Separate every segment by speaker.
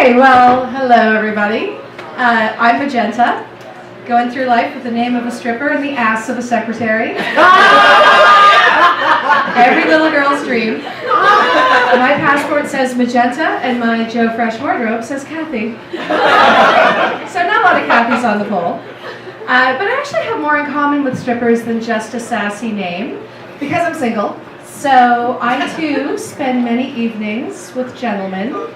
Speaker 1: Okay, well, hello everybody. I'm Magenta, going through life with the name of a stripper and the ass of a secretary. Every little girl's dream. My passport says Magenta and my Joe Fresh wardrobe says Kathy. So not a lot of Kathys on the pole. But I actually have more in common with strippers than just a sassy name, because I'm single. So I too spend many evenings with gentlemen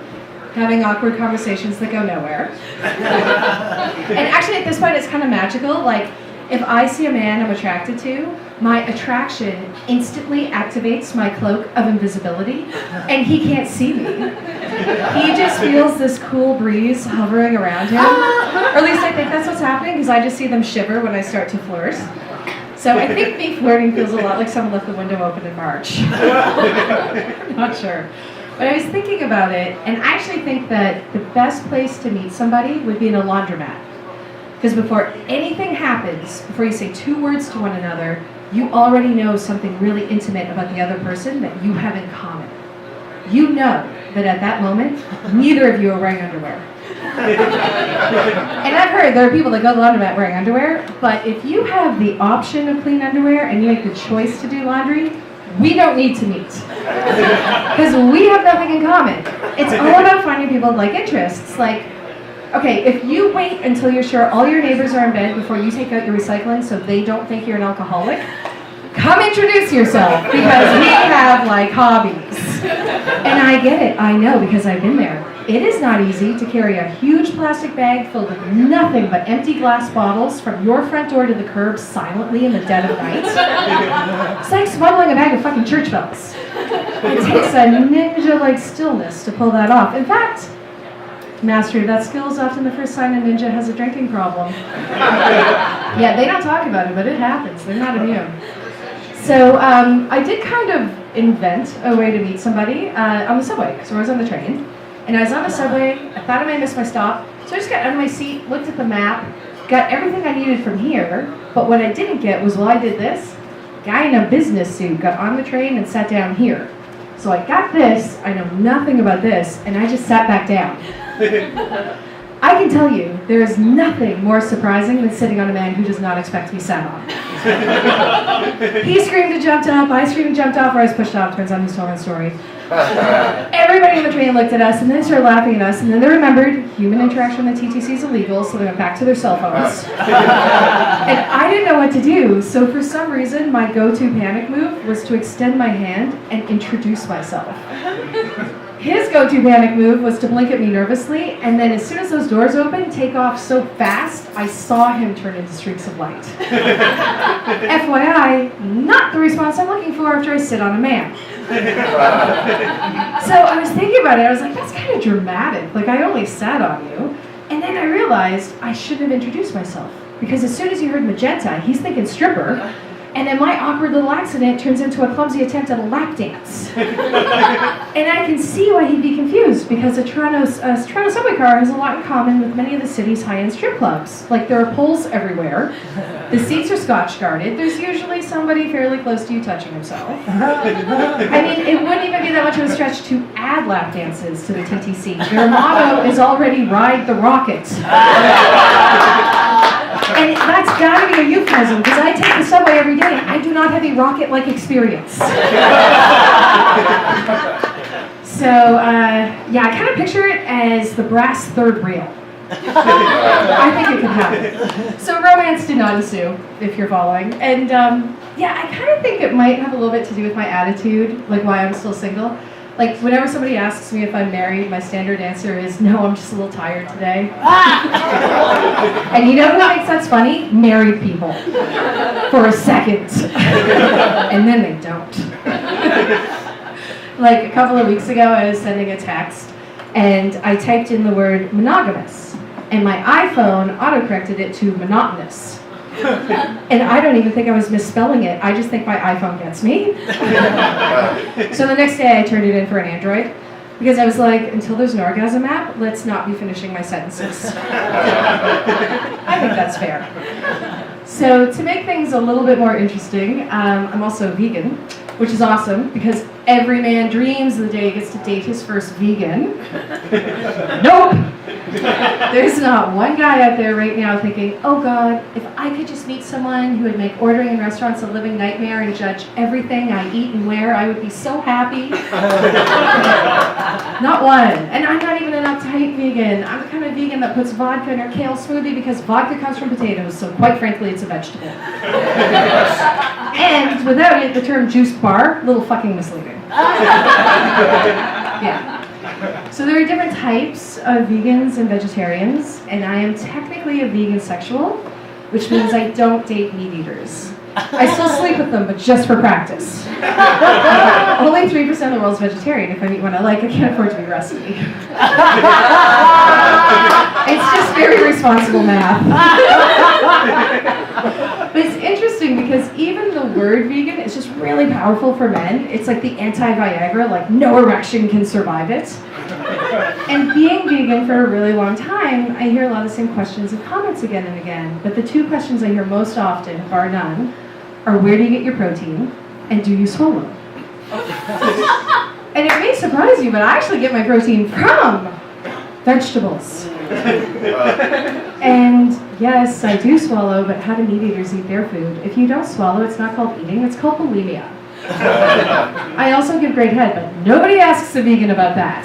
Speaker 1: having awkward conversations that go nowhere. And actually at this point it's kind of magical. Like, if I see a man I'm attracted to, my attraction instantly activates my cloak of invisibility, and he can't see me. He just feels this cool breeze hovering around him. Or at least I think that's what's happening, because I just see them shiver when I start to flirt. So I think me flirting feels a lot like someone left the window open in March. Not sure. But I was thinking about it, and I actually think that the best place to meet somebody would be in a laundromat. Because before anything happens, before you say two words to one another, you already know something really intimate about the other person that you have in common. You know that at that moment, neither of you are wearing underwear. And I've heard there are people that go to the laundromat wearing underwear, but if you have the option of clean underwear and you make the choice to do laundry, we don't need to meet. Because we have nothing in common. It's all about finding people with like interests. Like, okay, if you wait until you're sure all your neighbors are in bed before you take out your recycling so they don't think you're an alcoholic, come introduce yourself, because we have like hobbies. And I get it, I know, because I've been there. It is not easy to carry a huge plastic bag filled with nothing but empty glass bottles from your front door to the curb silently in the dead of night. It's like smuggling a bag of fucking church bells. It takes a ninja-like stillness to pull that off. In fact, mastery of that skill is often the first sign a ninja has a drinking problem. Yeah, they don't talk about it, but it happens. They're not immune. So I did kind of invent a way to meet somebody on the subway, because I was on the train. And I was on the subway, I thought I might miss my stop, so I just got out of my seat, looked at the map, got everything I needed from here, but what I didn't get was, while I did this, guy in a business suit got on the train and sat down here. So I got this, I know nothing about this, and I just sat back down. I can tell you, there is nothing more surprising than sitting on a man who does not expect to be sat on. He screamed and jumped up, I screamed and jumped off, or I was pushed off, turns out he's telling the story. Everybody on the train looked at us, and then they started laughing at us, and then they remembered human interaction on the TTC is illegal, so they went back to their cell phones. And I didn't know what to do, so for some reason, my go-to panic move was to extend my hand and introduce myself. His go-to panic move was to blink at me nervously, and then as soon as those doors opened, take off so fast, I saw him turn into streaks of light. FYI, not the response I'm looking for after I sit on a man. So I was thinking about it, I was like, that's kind of dramatic, like I only sat on you. And then I realized I shouldn't have introduced myself, because as soon as he heard Magenta, he's thinking stripper, and then my awkward little accident turns into a clumsy attempt at a lap dance. And I can see why he'd be confused, because a Toronto subway car has a lot in common with many of the city's high-end strip clubs. Like, there are poles everywhere, the seats are scotch guarded, there's usually somebody fairly close to you touching himself. I mean, it wouldn't even be that much of a stretch to add lap dances to the TTC. Their motto is already ride the rocket. And that's gotta be a euphemism, because I take the subway every day and I do not have a rocket-like experience. So, yeah, I kind of picture it as the brass third rail. I think it could happen. So romance did not ensue, if you're following. And yeah, I kind of think it might have a little bit to do with my attitude, like why I'm still single. Like, whenever somebody asks me if I'm married, my standard answer is, no, I'm just a little tired today. And you know who thinks that's funny? Married people. For a second. And then they don't. Like, a couple of weeks ago, I was sending a text, and I typed in the word monogamous, and my iPhone autocorrected it to monotonous. And I don't even think I was misspelling it. I just think my iPhone gets me. So the next day I turned it in for an Android, because I was like, until there's an orgasm app, let's not be finishing my sentences. I think that's fair. So to make things a little bit more interesting, I'm also vegan. which is awesome because every man dreams of the day he gets to date his first vegan. Nope! There's not one guy out there right now thinking, oh God, if I could just meet someone who would make ordering in restaurants a living nightmare and judge everything I eat and wear, I would be so happy. Not one. And I'm not even an uptight vegan. I'm the kind of vegan that puts vodka in her kale smoothie because vodka comes from potatoes, so quite frankly, it's a vegetable. And without it, the term juice bar, a little fucking misleading. Yeah. So there are different types of vegans and vegetarians, and I am technically a vegan sexual, which means I don't date meat eaters. I still sleep with them, but just for practice. Only 3% of the world's vegetarian. If I meet one I like, I can't afford to be recipe. It's just very responsible math. But it's interesting because even the word vegan is just really powerful for men. It's like the anti-Viagra, like no erection can survive it. And being vegan for a really long time, I hear a lot of the same questions and comments again and again. But the two questions I hear most often, bar none, are where do you get your protein and do you swallow? And it may surprise you, but I actually get my protein from vegetables. And yes, I do swallow, but how do meat eaters eat their food? If you don't swallow, it's not called eating, it's called bulimia. I also give great head, but nobody asks a vegan about that.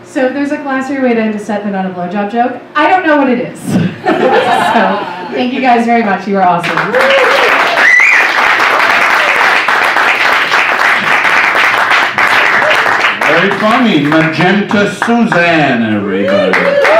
Speaker 1: So if there's a classier way to end a set than on a blowjob joke, I don't know what it is. So thank you guys very much. You are awesome.
Speaker 2: Very funny. Magenta Suzanne, everybody.